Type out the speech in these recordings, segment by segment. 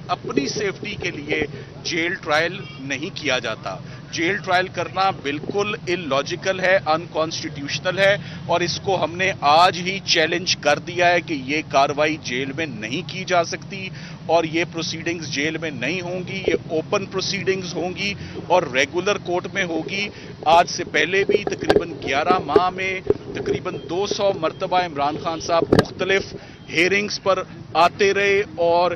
اپنی سیفٹی کے لیے جیل ٹرائل نہیں کیا جاتا. جیل ٹرائل کرنا بالکل اللاجیکل ہے, انکانسٹیٹیوشنل ہے, اور اس کو ہم نے آج ہی چیلنج کر دیا ہے کہ یہ کارروائی جیل میں نہیں کی جا سکتی اور یہ پروسیڈنگز جیل میں نہیں ہوں گی, یہ اوپن پروسیڈنگز ہوں گی اور ریگولر کورٹ میں ہوگی. آج سے پہلے بھی تقریباً 11 ماہ میں تقریباً 200 مرتبہ عمران خان صاحب مختلف ہیئرنگز پر آتے رہے اور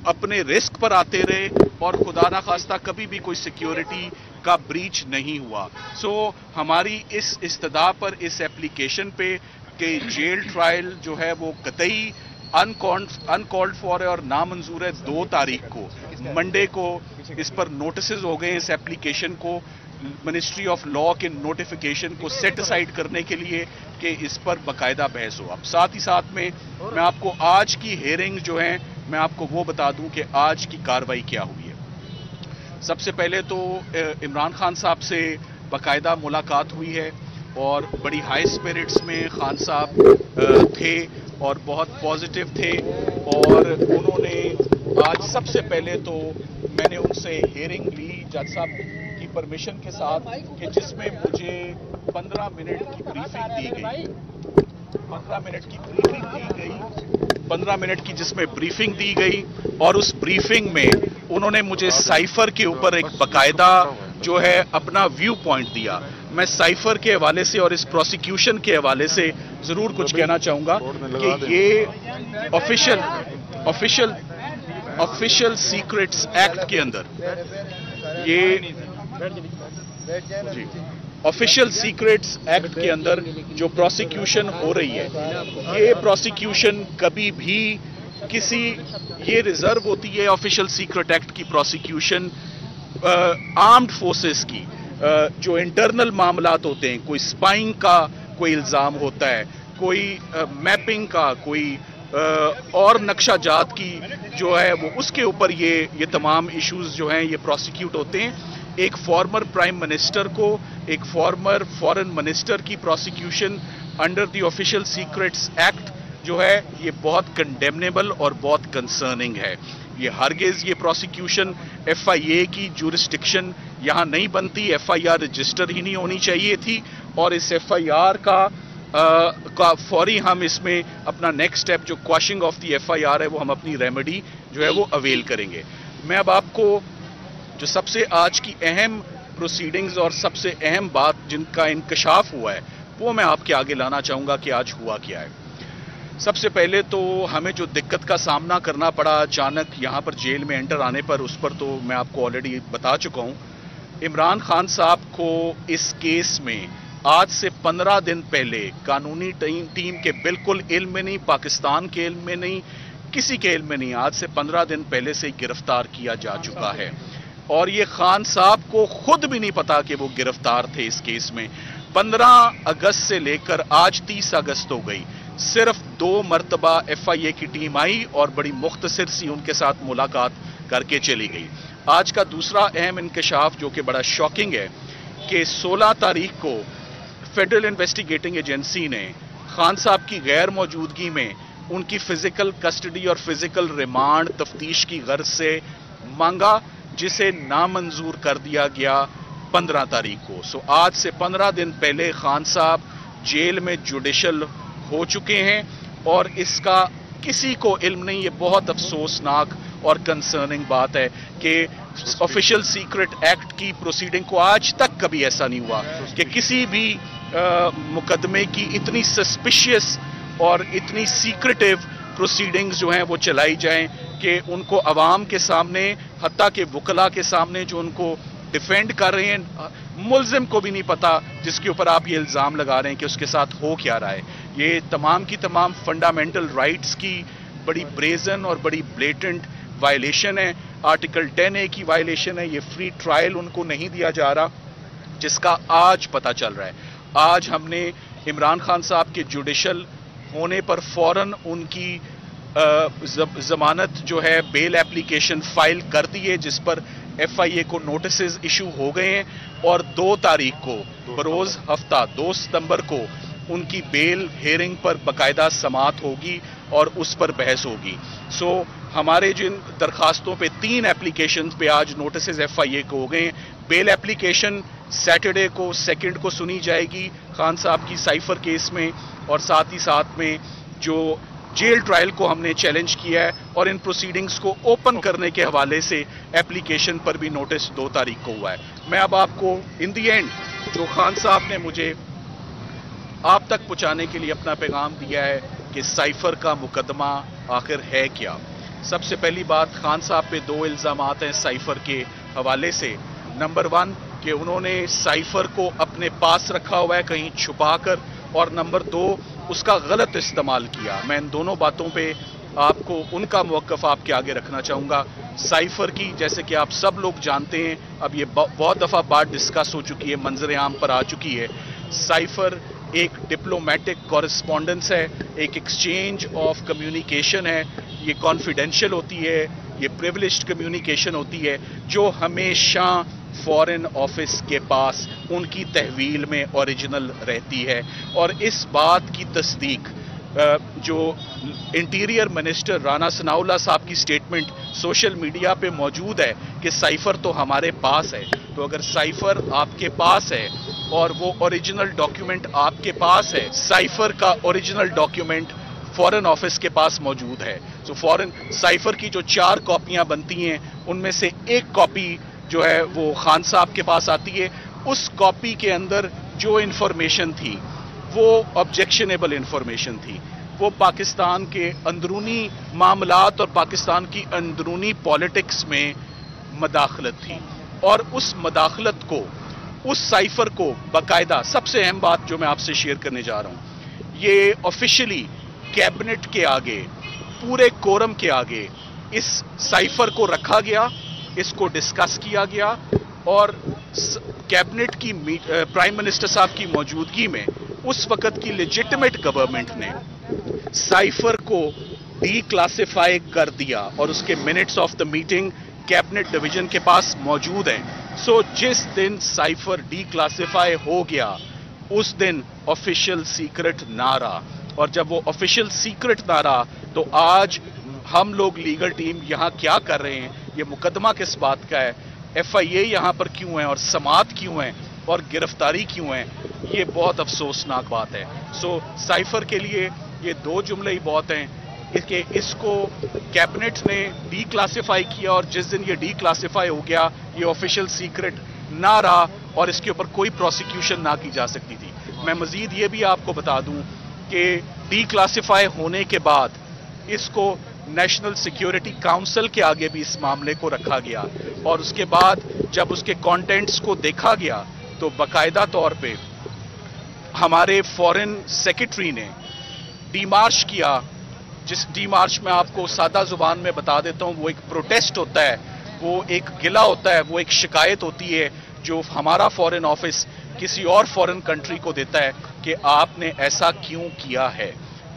اپنے رسک پر آتے رہے, اور خدا نخواستہ کبھی بھی کوئی سیکیورٹی کا بریچ نہیں ہوا. سو ہماری اس استدعا پر, اس ایپلیکیشن پہ کہ جیل ٹرائل جو ہے وہ قطعی انکالڈ فار ہے اور نامنظور ہے, 2 تاریخ کو منڈے کو اس پر نوٹسز ہو گئے. اس ایپلیکیشن کو منسٹری آف لا کے نوٹیفیکیشن کو سیٹ اسائڈ کرنے کے لیے کہ اس پر باقاعدہ بحث ہو. اب ساتھ ہی ساتھ میں آپ کو آج کی ہیئرنگ جو ہیں میں آپ کو وہ بتا دوں کہ آج کی کارروائی کیا ہوئی ہے. سب سے پہلے تو عمران خان صاحب سے باقاعدہ ملاقات ہوئی ہے اور بڑی ہائی اسپرٹس میں خان صاحب تھے اور بہت پازیٹیو تھے, اور انہوں نے آج سب سے پہلے تو میں نے ان سے ہیئرنگ لی جج صاحب کی پرمیشن کے ساتھ, کہ جس میں مجھے 15 منٹ کی بریفنگ دی گئی. 15 منٹ کی جس میں بریفنگ دی گئی, اور اس بریفنگ میں انہوں نے مجھے سائفر کے اوپر ایک باقاعدہ جو ہے اپنا ویو پوائنٹ دیا. میں سائفر کے حوالے سے اور اس پروسیکیوشن کے حوالے سے ضرور کچھ کہنا چاہوں گا کہ یہ آفیشل سیکرٹس ایکٹ کے اندر آفیشل سیکرٹس ایکٹ کے اندر جو پروسیکیوشن ہو رہی ہے, یہ پروسیکیوشن کبھی بھی یہ ریزرو ہوتی ہے آفیشل سیکرٹ ایکٹ کی پروسیکیوشن آرمڈ فورسز کی. جو انٹرنل معاملات ہوتے ہیں, کوئی سپائنگ کا کوئی الزام ہوتا ہے, کوئی میپنگ کا, کوئی اور نقشہ جات کی جو ہے وہ, اس کے اوپر یہ تمام ایشوز جو ہیں یہ پروسیکیوٹ ہوتے ہیں. ایک فارمر پرائم منسٹر کو, ایک فارمر فورن منسٹر کی prosecution under the official secrets act جو ہے یہ بہت کنڈیمنیبل اور بہت کنسرننگ ہے. یہ ہرگز یہ پروسیکیوشن ایف آئی اے کی جورسڈکشن یہاں نہیں بنتی. ایف آئی آر رجسٹر ہی نہیں ہونی چاہیے تھی, اور اس ایف آئی آر کا فوری ہم اس میں اپنا نیکسٹ سٹیپ جو quashing of the F I R ہے وہ ہم اپنی ریمیڈی جو ہے وہ اویل کریں گے. میں اب آپ کو جو سب سے آج کی اہم پروسیڈنگز اور سب سے اہم بات جن کا انکشاف ہوا ہے وہ میں آپ کے آگے لانا چاہوں گا کہ آج ہوا کیا ہے. سب سے پہلے تو ہمیں جو دقت کا سامنا کرنا پڑا اچانک یہاں پر جیل میں انٹر آنے پر, اس پر تو میں آپ کو آلریڈی بتا چکا ہوں. عمران خان صاحب کو اس کیس میں آج سے 15 دن پہلے قانونی ٹیم کے بالکل علم میں نہیں, پاکستان کے علم میں نہیں, کسی کے علم میں نہیں, آج سے 15 دن پہلے سے گرفتار کیا جا چکا ہے. اور یہ خان صاحب کو خود بھی نہیں پتا کہ وہ گرفتار تھے اس کیس میں. 15 اگست سے لے کر آج 30 اگست ہو گئی, صرف 2 مرتبہ ایف آئی اے کی ٹیم آئی اور بڑی مختصر سی ان کے ساتھ ملاقات کر کے چلی گئی. آج کا دوسرا اہم انکشاف جو کہ بڑا شاکنگ ہے کہ 16 تاریخ کو فیڈرل انویسٹیگیٹنگ ایجنسی نے خان صاحب کی غیر موجودگی میں ان کی فزیکل کسٹڈی اور فزیکل ریمانڈ تفتیش کی غرض سے مانگا, جسے نامنظور کر دیا گیا 15 تاریخ کو. سو آج سے 15 دن پہلے خان صاحب جیل میں جوڈیشل ہو چکے ہیں اور اس کا کسی کو علم نہیں. یہ بہت افسوسناک اور کنسرننگ بات ہے کہ آفیشل سیکرٹ ایکٹ کی پروسیڈنگ کو آج تک کبھی ایسا نہیں ہوا کہ کسی بھی مقدمے کی اتنی سسپیشیس اور اتنی سیکریٹیو پروسیڈنگز جو ہیں وہ چلائی جائیں کہ ان کو عوام کے سامنے, حتیٰ کہ وکلاء کے سامنے جو ان کو ڈیفینڈ کر رہے ہیں, ملزم کو بھی نہیں پتا جس کے اوپر آپ یہ الزام لگا رہے ہیں کہ اس کے ساتھ ہو کیا رہا ہے. یہ تمام کی تمام فنڈامنٹل رائٹس کی بڑی بریزن اور بڑی بلیٹنٹ وائلیشن ہے. آرٹیکل 10A کی وائلیشن ہے. یہ فری ٹرائل ان کو نہیں دیا جا رہا جس کا آج پتہ چل رہا ہے. آج ہم نے عمران خان صاحب کے جوڈیشل ہونے پر فوراً ان کی ضمانت جو ہے بیل ایپلیکیشن فائل کر دی ہے, جس پر ایف آئی اے کو نوٹسز ایشو ہو گئے ہیں, اور 2 تاریخ کو بروز ہفتہ 2 ستمبر کو ان کی بیل ہیئرنگ پر باقاعدہ سماعت ہوگی اور اس پر بحث ہوگی. سو हमारे जिन दरखास्तों पे 3 एप्लीकेशन पे आज नोटिस FIA को हो गए हैं। बेल एप्लीकेशन सैटरडे को 2 को सुनी जाएगी खान साहब की साइफर केस में, और साथ में जो जेल ट्रायल को हमने चैलेंज किया है, और इन प्रोसीडिंग्स को ओपन करने के हवाले से एप्लीकेशन पर भी नोटिस 2 तारीख को हुआ है। मैं अब आपको इन दी एंड जो खान साहब ने मुझे आप तक पहुंचाने के लिए अपना पैगाम दिया है कि साइफर का मुकदमा आखिर है क्या। सबसे पहली बात, खान साहब पे 2 इल्जामात हैं साइफर के हवाले से। नंबर 1 कि उन्होंने साइफर को अपने पास रखा हुआ है कहीं छुपाकर, और नंबर 2 उसका गलत इस्तेमाल किया। मैं इन दोनों बातों पे आपको उनका मौक़िफ़ आपके आगे रखना चाहूँगा। साइफर की, जैसे कि आप सब लोग जानते हैं, अब ये बहुत दफ़ा बात डिस्कस हो चुकी है, मंजर आम पर आ चुकी है। साइफर एक डिप्लोमेटिक कॉरेस्पॉन्डेंस है, एक एक्सचेंज ऑफ कम्युनिकेशन है। ये कॉन्फिडेंशियल होती है, ये प्रिविलेज्ड कम्युनिकेशन होती है, जो हमेशा फॉरेन ऑफिस के पास उनकी तहवील में ओरिजिनल रहती है। और इस बात की तस्दीक जो इंटीरियर मिनिस्टर राना सनाउल्लाह साहब की स्टेटमेंट सोशल मीडिया पे मौजूद है कि साइफर तो हमारे पास है। तो अगर साइफर आपके पास है और वो ओरिजिनल डॉक्यूमेंट आपके पास है, साइफर का ओरिजिनल डॉक्यूमेंट फॉरेन ऑफिस के पास मौजूद है। तो फॉरेन साइफर की जो 4 कॉपियां बनती हैं, उनमें से 1 कॉपी जो है वो खान साहब के पास आती है। उस कॉपी के अंदर जो इंफॉर्मेशन थी वो ऑब्जेक्शनेबल इंफॉर्मेशन थी, वो पाकिस्तान के अंदरूनी मामलात और पाकिस्तान की अंदरूनी पॉलिटिक्स में मदाखलत थी। और उस मदाखलत को, उस साइफर को बाकायदा, सबसे अहम बात जो मैं आपसे शेयर करने जा रहा हूं, ये ऑफिशियली कैबिनेट के आगे, पूरे कोरम के आगे इस साइफर को रखा गया, इसको डिस्कस किया गया, और कैबिनेट की प्राइम मिनिस्टर साहब की मौजूदगी में उस वक्त की लेजिटिमेट गवर्नमेंट ने साइफर को डीक्लासिफाई कर दिया, और उसके minutes of the meeting cabinet division के पास मौजूद हैं। सो जिस दिन साइफर डीक्लासिफाई हो गया, उस दिन ऑफिशियल सीक्रेट ना रहा, और जब वो ऑफिशियल सीक्रेट ना रहा, तो आज हम लोग लीगल टीम यहाँ क्या कर रहे हैं, ये मुकदमा किस बात का है, FIA यहाँ पर क्यों है, और समात क्यों है, और गिरफ्तारी क्यों है, ये बहुत अफसोसनाक बात है। सो साइफर के लिए ये 2 जुमले ही बहुत हैं कि इसको कैबिनेट ने डीक्लासिफाई किया, और जिस दिन ये डीक्लासिफाई हो गया, ये ऑफिशियल सीक्रेट ना रहा, और इसके ऊपर कोई प्रोसिक्यूशन ना की जा सकती थी। मैं मजीद ये भी आपको बता दूं कि डीक्लासिफाई होने के बाद इसको नेशनल सिक्योरिटी काउंसिल के आगे भी इस मामले को रखा गया, और उसके बाद जब उसके कंटेंट्स को देखा गया, तो बाकायदा तौर पे हमारे फॉरेन सेक्रेटरी ने डीमार्च किया। जिस डीमार्च में आपको सादा जुबान में बता देता हूं, वो एक प्रोटेस्ट होता है, वो एक गिला होता है, वो एक शिकायत होती है जो हमारा फॉरेन ऑफिस किसी और फॉरेन कंट्री को देता है कि आपने ऐसा क्यों किया है।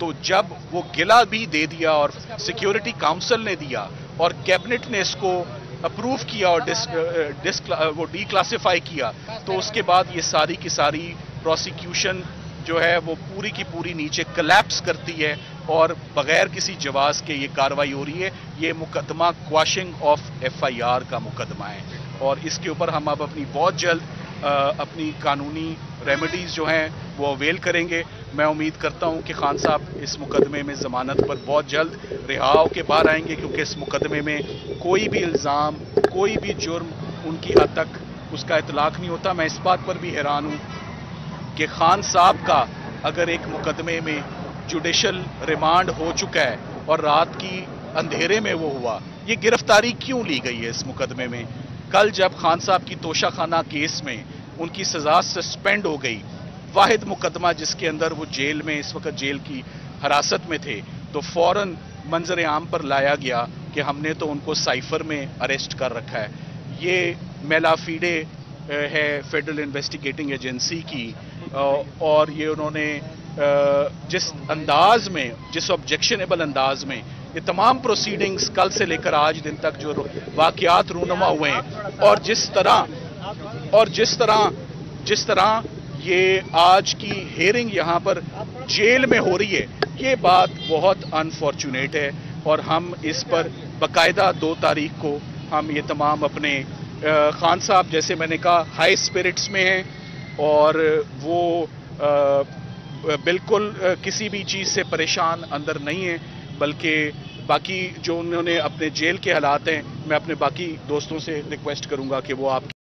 तो जब वो गिला भी दे दिया और सिक्योरिटी काउंसिल ने दिया और कैबिनेट ने इसको अप्रूव किया और वो डीक्लासिफाई किया, तो उसके बाद ये सारी की सारी प्रोसिक्यूशन जो है वो पूरी की पूरी नीचे कोलैप्स करती है, और बगैर किसी जवाज के ये कार्रवाई हो रही है। ये मुकदमा क्वाशिंग ऑफ FIR का मुकदमा है, और इसके ऊपर हम अब अपनी बहुत जल्द अपनी कानूनी रेमेडीज जो हैं वो अवेल करेंगे। मैं उम्मीद करता हूं कि खान साहब इस मुकदमे में ज़मानत पर बहुत जल्द रिहा होकर बाहर आएंगे, क्योंकि इस मुकदमे में कोई भी इल्ज़ाम, कोई भी जुर्म उनकी हद तक उसका इतलाक़ नहीं होता। मैं इस बात पर भी हैरान हूं कि खान साहब का अगर एक मुकदमे में जुडिशल रिमांड हो चुका है और रात की अंधेरे में वो हुआ, ये गिरफ्तारी क्यों ली गई है इस मुकदमे में। कल जब खान साहब की तोशाखाना केस में उनकी सजा सस्पेंड हो गई, वाहिद मुकदमा जिसके अंदर वो जेल में, इस वक्त जेल की हिरासत में थे, तो फौरन मंजर आम पर लाया गया कि हमने तो उनको साइफर में अरेस्ट कर रखा है। ये मेलाफीडे है फेडरल इन्वेस्टिगेटिंग एजेंसी की, और ये उन्होंने जिस अंदाज में, जिस ऑब्जेक्शनेबल अंदाज में ये तमाम प्रोसीडिंग्स कल से लेकर आज दिन तक जो वाकयात रूनुमा हुए हैं, और जिस तरह ये आज की हेयरिंग यहाँ पर जेल में हो रही है, ये बात बहुत अनफॉर्चुनेट है। اور ہم اس پر باقاعدہ 2 تاریخ کو ہم یہ تمام اپنے خان صاحب جیسے میں نے کہا ہائی اسپرٹس میں ہیں اور وہ بالکل کسی بھی چیز سے پریشان اندر نہیں ہیں، بلکہ باقی جو انہوں نے اپنے جیل کے حالات ہیں، میں اپنے باقی دوستوں سے ریکویسٹ کروں گا کہ وہ آپ